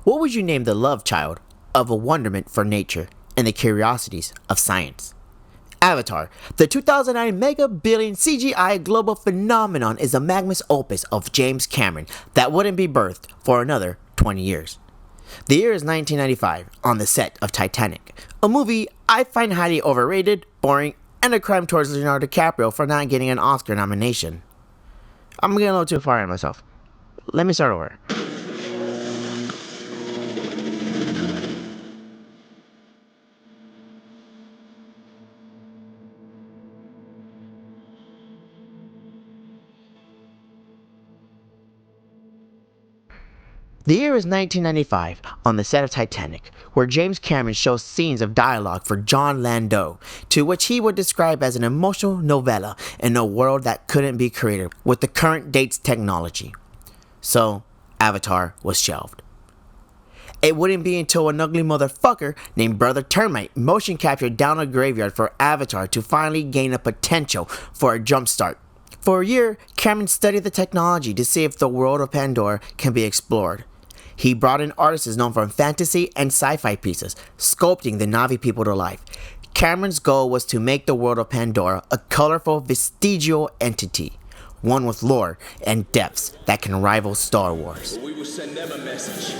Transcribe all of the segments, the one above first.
What would you name the love child of a wonderment for nature and the curiosities of science? Avatar, the 2009 mega billion CGI global phenomenon, is a magnum opus of James Cameron that wouldn't be birthed for another 20 years. The year is 1995, on the set of Titanic, a movie I find highly overrated, boring, and a crime towards Leonardo DiCaprio for not getting an Oscar nomination. I'm getting a little too far in myself. Let me start over. The year is 1995, on the set of Titanic, where James Cameron shows scenes of dialogue for John Landau, to which he would describe as an emotional novella in a world that couldn't be created with the current date's technology. So, Avatar was shelved. It wouldn't be until an ugly motherfucker named Brother Termite motion captured down a graveyard for Avatar to finally gain a potential for a jumpstart. For a year, Cameron studied the technology to see if the world of Pandora can be explored. He brought in artists known for fantasy and sci-fi pieces, sculpting the Na'vi people to life. Cameron's goal was to make the world of Pandora a colorful, vestigial entity, one with lore and depths that can rival Star Wars. We will send them a message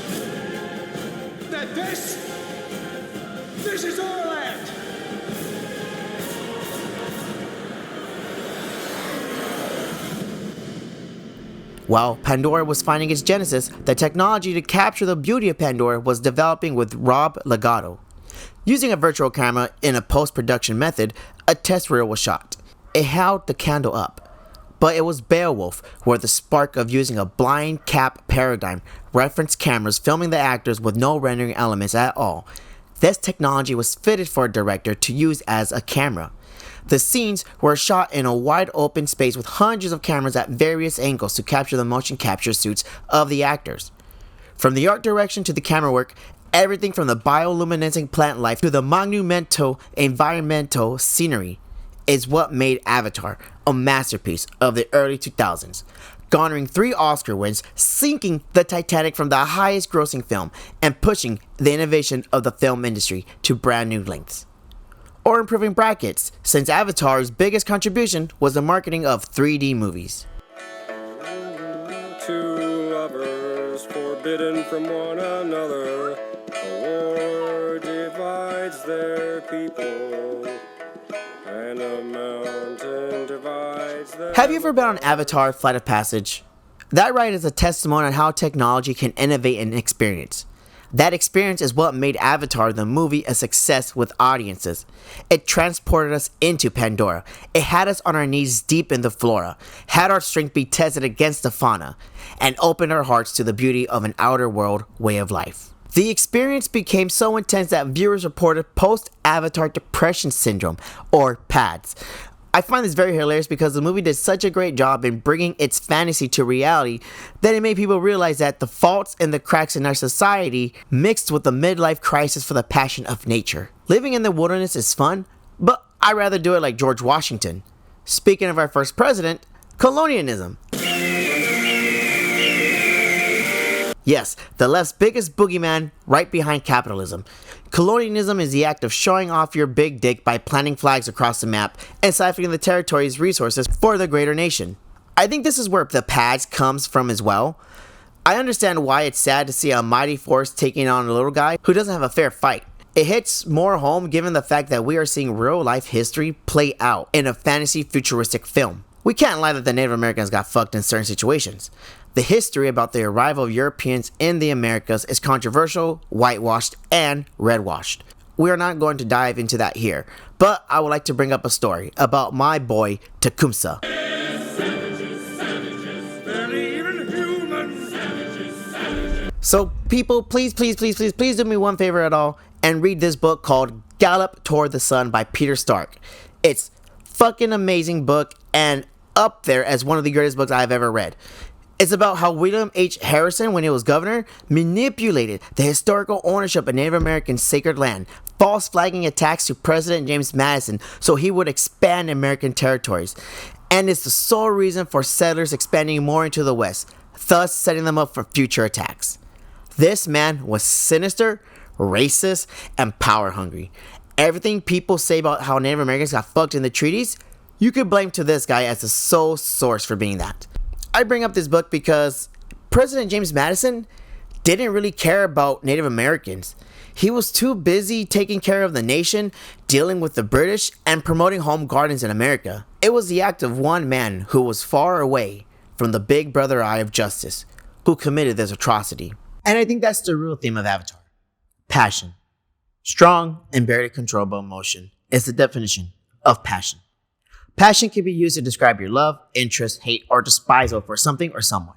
that this is our land. While Pandora was finding its genesis, the technology to capture the beauty of Pandora was developing with Rob Legato. Using a virtual camera in a post-production method, a test reel was shot. It held the candle up, but it was Beowulf where the spark of using a blind cap paradigm referenced cameras filming the actors with no rendering elements at all. This technology was fitted for a director to use as a camera. The scenes were shot in a wide open space with hundreds of cameras at various angles to capture the motion capture suits of the actors. From the art direction to the camera work, everything from the bioluminescent plant life to the monumental environmental scenery is what made Avatar a masterpiece of the early 2000s, garnering 3 Oscar wins, sinking the Titanic from the highest grossing film, and pushing the innovation of the film industry to brand new lengths. Or improving brackets, since Avatar's biggest contribution was the marketing of 3D movies. Two lovers forbidden from one another, a war divides their people, and a mountain divides their... Have you ever been on Avatar Flight of Passage? That ride is a testimony on how technology can innovate an experience. That experience is what made Avatar the movie a success with audiences. It transported us into Pandora. It had us on our knees deep in the flora, had our strength be tested against the fauna, and opened our hearts to the beauty of an outer world way of life. The experience became so intense that viewers reported post-Avatar depression syndrome, or PADS. I find this very hilarious because the movie did such a great job in bringing its fantasy to reality that it made people realize that the faults and the cracks in our society mixed with the midlife crisis for the passion of nature. Living in the wilderness is fun, but I'd rather do it like George Washington. Speaking of our first president, colonialism. Yes, the left's biggest boogeyman right behind capitalism. Colonialism is the act of showing off your big dick by planting flags across the map and siphoning the territory's resources for the greater nation. I think this is where the PADS comes from as well. I understand why it's sad to see a mighty force taking on a little guy who doesn't have a fair fight. It hits more home given the fact that we are seeing real life history play out in a fantasy futuristic film. We can't lie that the Native Americans got fucked in certain situations. The history about the arrival of Europeans in the Americas is controversial, whitewashed, and redwashed. We are not going to dive into that here, but I would like to bring up a story about my boy Tecumseh. So people, please do me one favor at all and read this book called Gallop Toward the Sun by Peter Stark. It's fucking amazing book and up there as one of the greatest books I've ever read. It's about how William H. Harrison, when he was governor, manipulated the historical ownership of Native American sacred land, false flagging attacks to President James Madison so he would expand American territories. And it's the sole reason for settlers expanding more into the West, thus setting them up for future attacks. This man was sinister, racist, and power hungry. Everything people say about how Native Americans got fucked in the treaties, you could blame to this guy as the sole source for being that. I bring up this book because President James Madison didn't really care about Native Americans. He was too busy taking care of the nation, dealing with the British, and promoting home gardens in America. It was the act of one man who was far away from the big brother eye of justice who committed this atrocity. And I think that's the real theme of Avatar. Passion. Strong and barely controllable emotion is the definition of passion. Passion can be used to describe your love, interest, hate, or despisal for something or someone.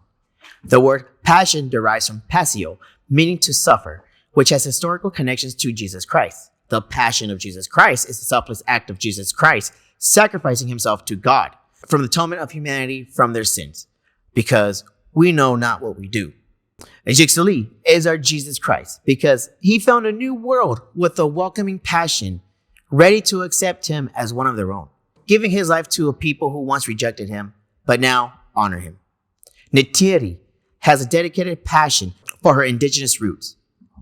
The word passion derives from passio, meaning to suffer, which has historical connections to Jesus Christ. The passion of Jesus Christ is the selfless act of Jesus Christ sacrificing himself to God from the atonement of humanity from their sins, because we know not what we do. Ejixali is our Jesus Christ because he found a new world with a welcoming passion, ready to accept him as one of their own, giving his life to a people who once rejected him, but now honor him. Neytiri has a dedicated passion for her indigenous roots.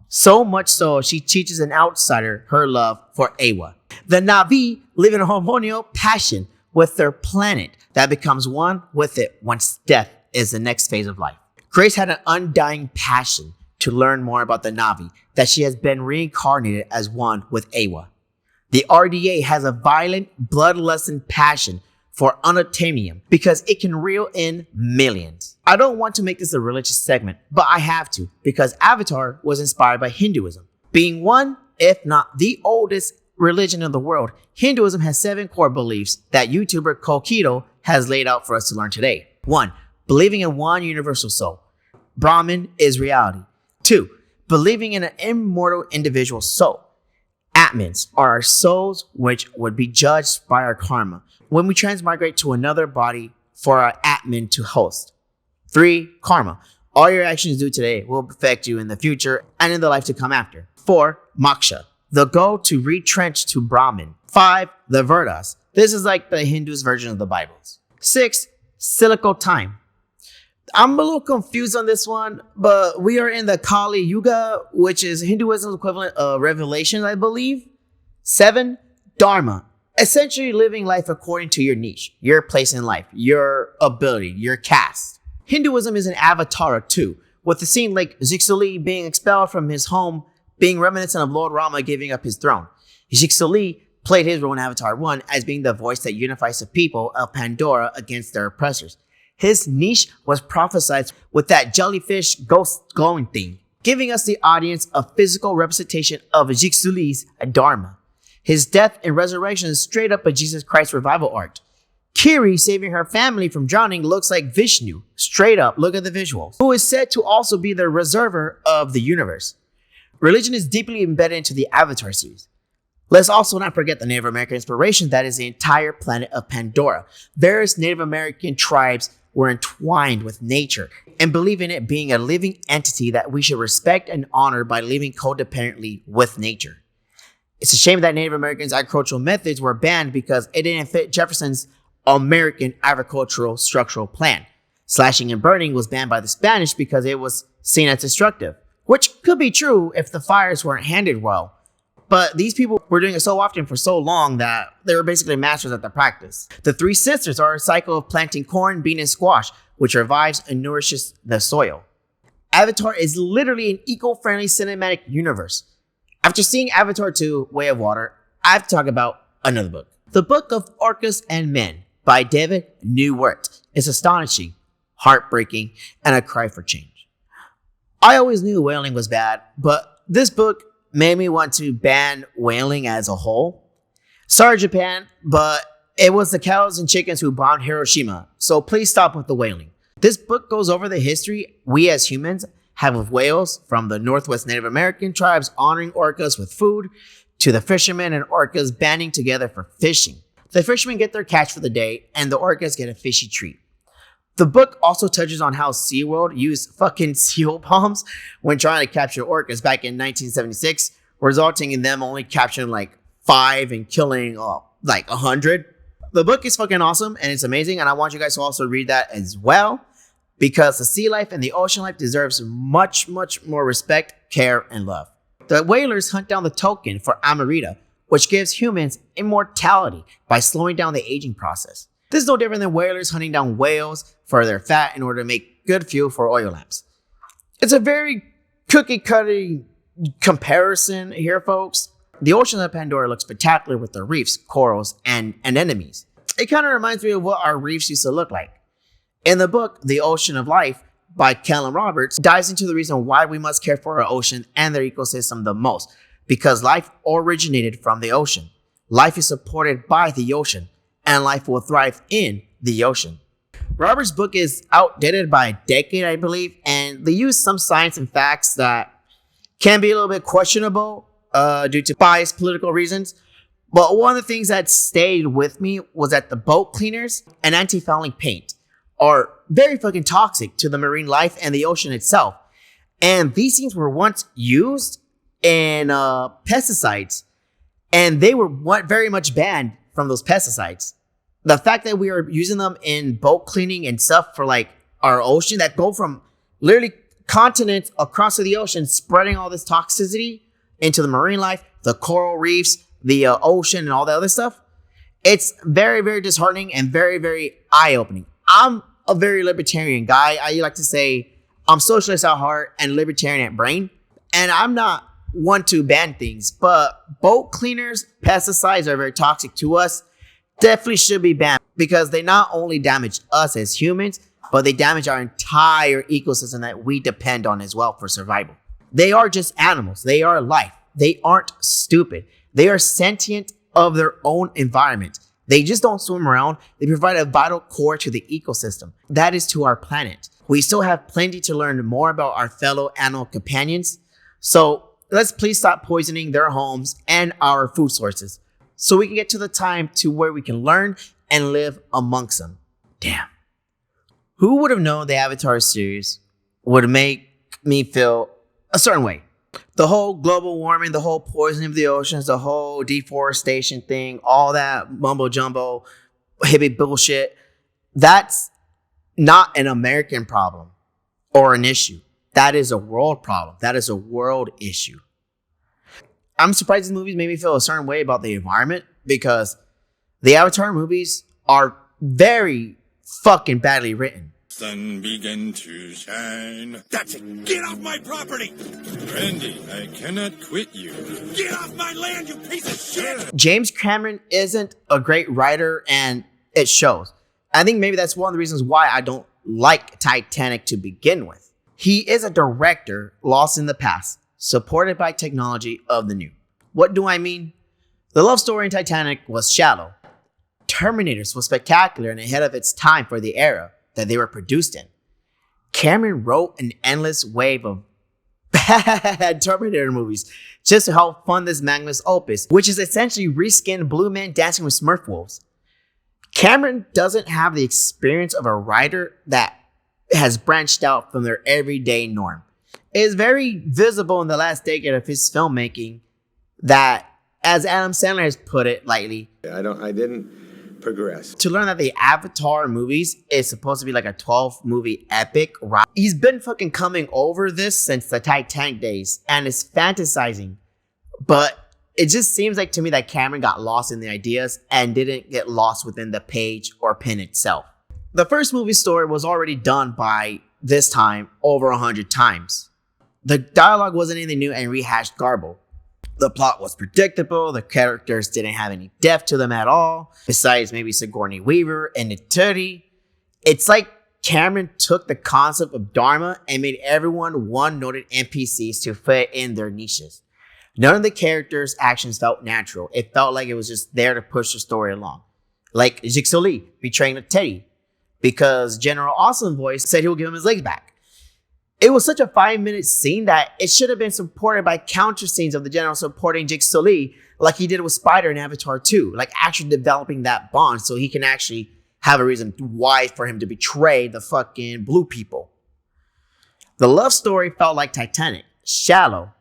So much so, she teaches an outsider her love for Ewa. The Na'vi live in a harmonious passion with their planet that becomes one with it once death is the next phase of life. Grace had an undying passion to learn more about the Na'vi, that she has been reincarnated as one with Ewa. The RDA has a violent, bloodlusting passion for unobtainium because it can reel in millions. I don't want to make this a religious segment, but I have to because Avatar was inspired by Hinduism. Being one, if not the oldest religion in the world, Hinduism has 7 core beliefs that YouTuber Kokido has laid out for us to learn today. 1. Believing in one universal soul. Brahman is reality. 2. Believing in an immortal individual soul. Atmans are our souls which would be judged by our karma when we transmigrate to another body for our Atman to host. 3. Karma. All your actions do today will affect you in the future and in the life to come after. 4. Moksha. The goal to retrench to Brahman. 5. The Vedas. This is like the Hindus' version of the Bibles. 6. Cyclical time. I'm a little confused on this one, but we are in the Kali Yuga, which is Hinduism's equivalent of Revelation, I believe. 7. Dharma. Essentially living life according to your niche, your place in life, your ability, your caste. Hinduism is an avatar too, with the scene like Ejixali being expelled from his home being reminiscent of Lord Rama giving up his throne. Ejixali played his role in Avatar 1 as being the voice that unifies the people of Pandora against their oppressors. His niche was prophesied with that jellyfish ghost glowing thing, giving us the audience a physical representation of Ejixali's Dharma. His death and resurrection is straight up a Jesus Christ revival art. Kiri saving her family from drowning looks like Vishnu. Straight up, look at the visuals. Who is said to also be the reserver of the universe. Religion is deeply embedded into the Avatar series. Let's also not forget the Native American inspiration that is the entire planet of Pandora. Various Native American tribes were entwined with nature and believe in it being a living entity that we should respect and honor by living codependently with nature. It's a shame that Native Americans' agricultural methods were banned because it didn't fit Jefferson's American agricultural structural plan. Slashing and burning was banned by the Spanish because it was seen as destructive, which could be true if the fires weren't handled well. But these people were doing it so often for so long that they were basically masters at the practice. The 3 sisters are a cycle of planting corn, bean, and squash, which revives and nourishes the soil. Avatar is literally an eco-friendly cinematic universe. After seeing Avatar 2, Way of Water, I have to talk about another book. The Book of Orcas and Men by David Newwert is astonishing, heartbreaking, and a cry for change. I always knew whaling was bad, but this book made me want to ban whaling as a whole. Sorry, Japan, but it was the cows and chickens who bombed Hiroshima, so please stop with the whaling. This book goes over the history we as humans have with whales, from the Northwest Native American tribes honoring orcas with food, to the fishermen and orcas banding together for fishing. The fishermen get their catch for the day, and the orcas get a fishy treat. The book also touches on how SeaWorld used fucking seal bombs when trying to capture orcas back in 1976, resulting in them only capturing like 5 and killing like 100. The book is fucking awesome and it's amazing, and I want you guys to also read that as well. because the sea life and the ocean life deserves much, much more respect, care, and love. The whalers hunt down the token for Amarita, which gives humans immortality by slowing down the aging process. This is no different than whalers hunting down whales for their fat in order to make good fuel for oil lamps. It's a very cookie-cutter comparison here, folks. The ocean of Pandora looks spectacular with the reefs, corals, and anemones. It kind of reminds me of what our reefs used to look like. In the book, The Ocean of Life by Callum Roberts dives into the reason why we must care for our ocean and their ecosystem the most, because life originated from the ocean. Life is supported by the ocean, and life will thrive in the ocean. Roberts' book is outdated by a decade, I believe, and they use some science and facts that can be a little bit questionable due to biased political reasons. But one of the things that stayed with me was that the boat cleaners and anti-fouling paint are very fucking toxic to the marine life and the ocean itself. And these things were once used in pesticides, and they were very much banned from those pesticides. The fact that we are using them in boat cleaning and stuff for like our ocean that go from literally continents across the ocean, spreading all this toxicity into the marine life, the coral reefs, the ocean, and all that other stuff. It's very, very disheartening and very, very eye-opening. I'm a very libertarian guy. I like to say I'm socialist at heart and libertarian at brain. And I'm not one to ban things, but boat cleaners, pesticides are very toxic to us. Definitely should be banned because they not only damage us as humans, but they damage our entire ecosystem that we depend on as well for survival. They are just animals. They are life. They aren't stupid. They are sentient of their own environment. They just don't swim around. They provide a vital core to the ecosystem. That is to our planet. We still have plenty to learn more about our fellow animal companions. So let's please stop poisoning their homes and our food sources so we can get to the time to where we can learn and live amongst them. Damn. Who would have known the Avatar series would make me feel a certain way? The whole global warming, the whole poisoning of the oceans, the whole deforestation thing, all that mumbo jumbo, hippie bullshit. That's not an American problem or an issue. That is a world problem. That is a world issue. I'm surprised these movies made me feel a certain way about the environment because the Avatar movies are very fucking badly written. Sun began to shine. That's it. Get off my property! Randy, I cannot quit you. Get off my land, you piece of shit! James Cameron isn't a great writer, and it shows. I think maybe that's one of the reasons why I don't like Titanic to begin with. He is a director lost in the past, supported by technology of the new. What do I mean? The love story in Titanic was shallow. Terminators was spectacular and ahead of its time for the era that they were produced in. Cameron wrote an endless wave of bad Terminator movies just to help fund this magnus opus, which is essentially reskinned Blue Men dancing with Smurf wolves. Cameron doesn't have the experience of a writer that has branched out from their everyday norm. It is very visible in the last decade of his filmmaking that, as Adam Sandler has put it lightly, I didn't progress. To learn that the Avatar movies is supposed to be like a 12-movie epic, right? He's been fucking coming over this since the Titanic days and is fantasizing. But it just seems like to me that Cameron got lost in the ideas and didn't get lost within the page or pen itself. The first movie story was already done by this time over 100 times. The dialogue wasn't anything new and rehashed garble. The plot was predictable, the characters didn't have any depth to them at all, besides maybe Sigourney Weaver and Nituri. It's like Cameron took the concept of Dharma and made everyone one-noted NPCs to fit in their niches. None of the characters' actions felt natural. It felt like it was just there to push the story along. Like Jigsaw Lee betraying Teddy because General Awesome Voice said he would give him his legs back. It was such a 5-minute scene that it should have been supported by counter scenes of the general supporting Jigsaw Lee like he did with Spider in Avatar 2. Like actually developing that bond so he can actually have a reason why for him to betray the fucking blue people. The love story felt like Titanic. Shallow.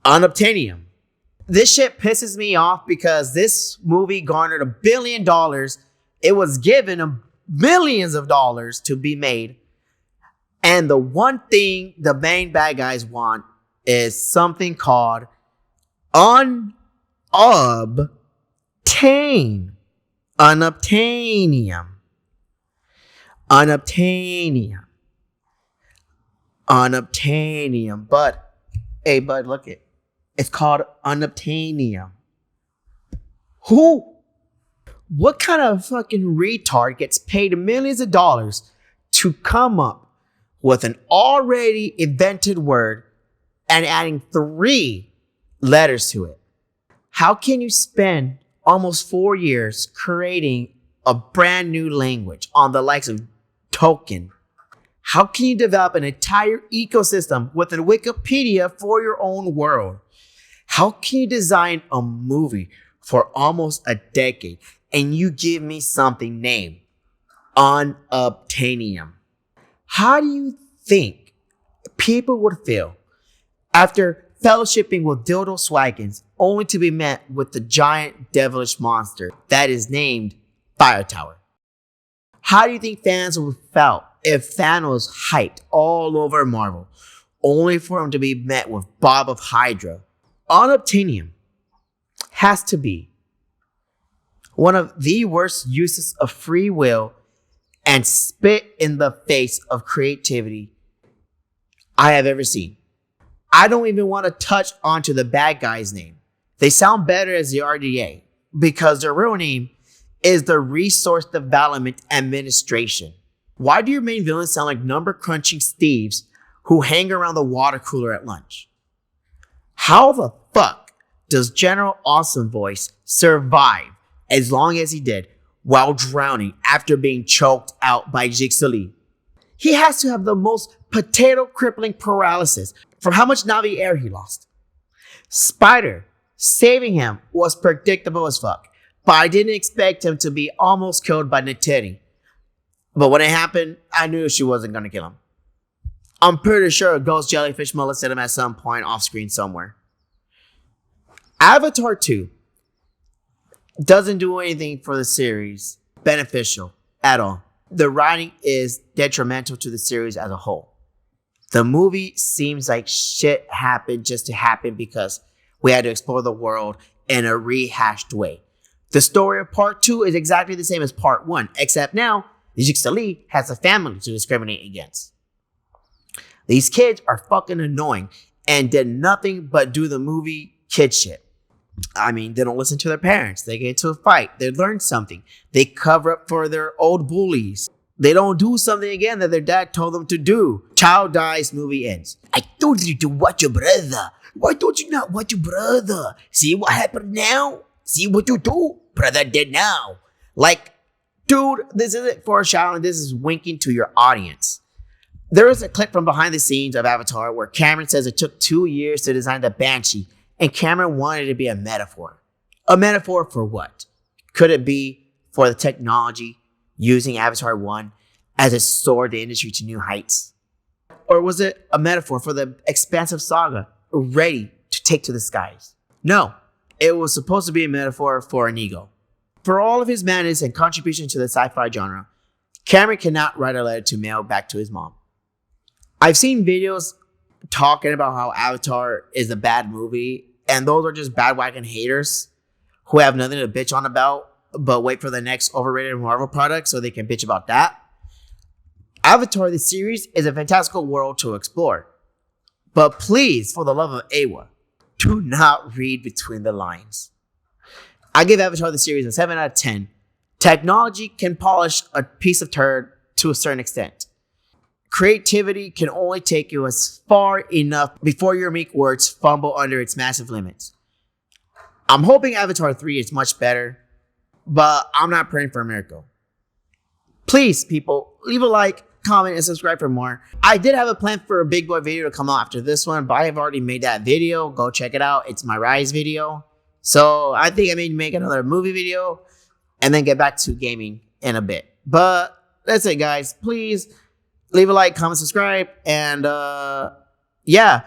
Unobtainium. This shit pisses me off because this movie garnered $1 billion. It was given millions of dollars to be made. And the one thing the main bad guys want is something called unobtain. Unobtainium. Unobtainium. Unobtainium. But, hey, bud, look it. It's called unobtainium. Who? What kind of fucking retard gets paid millions of dollars to come up with an already invented word and adding 3 letters to it? How can you spend almost 4 years creating a brand new language on the likes of Token? How can you develop an entire ecosystem with a Wikipedia for your own world? How can you design a movie for almost a decade and you give me something named unobtainium? How do you think people would feel after fellowshipping with dildo swagons only to be met with the giant devilish monster that is named Fire Tower? How do you think fans would have felt if Thanos hyped all over Marvel only for him to be met with Bob of Hydra? Unobtainium has to be one of the worst uses of free will and spit in the face of creativity I have ever seen. I don't even want to touch onto the bad guy's name. They sound better as the RDA because their real name is the Resource Development Administration. Why do your main villains sound like number crunching Steves who hang around the water cooler at lunch? How the fuck does General Awesome Voice survive as long as he did while drowning after being choked out by Jigsaw? He has to have the most potato crippling paralysis from how much Navi air he lost. Spider saving him was predictable as fuck, but I didn't expect him to be almost killed by Neytiri. But when it happened, I knew she wasn't gonna kill him. I'm pretty sure a ghost jellyfish molested him at some point off screen somewhere. Avatar 2 doesn't do anything for the series beneficial at all. The writing is detrimental to the series as a whole. The movie seems like shit happened just to happen because we had to explore the world in a rehashed way. The story of part 2 is exactly the same as part 1, except now Jigsaw has a family to discriminate against. These kids are fucking annoying and did nothing but do the movie kid shit. I mean, they don't listen to their parents. They get into a fight. They learn something. They cover up for their old bullies. They don't do something again that their dad told them to do. Child dies, movie ends. I told you to watch your brother. Why don't you not watch your brother? See what happened now? See what you do? Brother dead now. Like, dude, this isn't foreshadowing. This is winking to your audience. There is a clip from behind the scenes of Avatar where Cameron says it took 2 years to design the Banshee, and Cameron wanted it to be a metaphor. A metaphor for what? Could it be for the technology using Avatar 1 as it soared the industry to new heights? Or was it a metaphor for the expansive saga ready to take to the skies? No, it was supposed to be a metaphor for an ego. For all of his madness and contribution to the sci-fi genre, Cameron cannot write a letter to mail back to his mom. I've seen videos talking about how Avatar is a bad movie, and those are just bandwagon haters who have nothing to bitch on about, but wait for the next overrated Marvel product so they can bitch about that. Avatar, the series, is a fantastical world to explore. But please, for the love of Awa, do not read between the lines. I give Avatar, the series, a 7 out of 10. Technology can polish a piece of turd to a certain extent. Creativity can only take you as far enough before your meek words fumble under its massive limits. I'm hoping Avatar 3 is much better, but I'm not praying for a miracle. Please, people, leave a like, comment, and subscribe for more. I did have a plan for a big boy video to come out after this one, but I have already made that video. Go check it out. It's my Rise video. So I think I may make another movie video and then get back to gaming in a bit. But that's it, guys. Please leave a like, comment, subscribe, and yeah,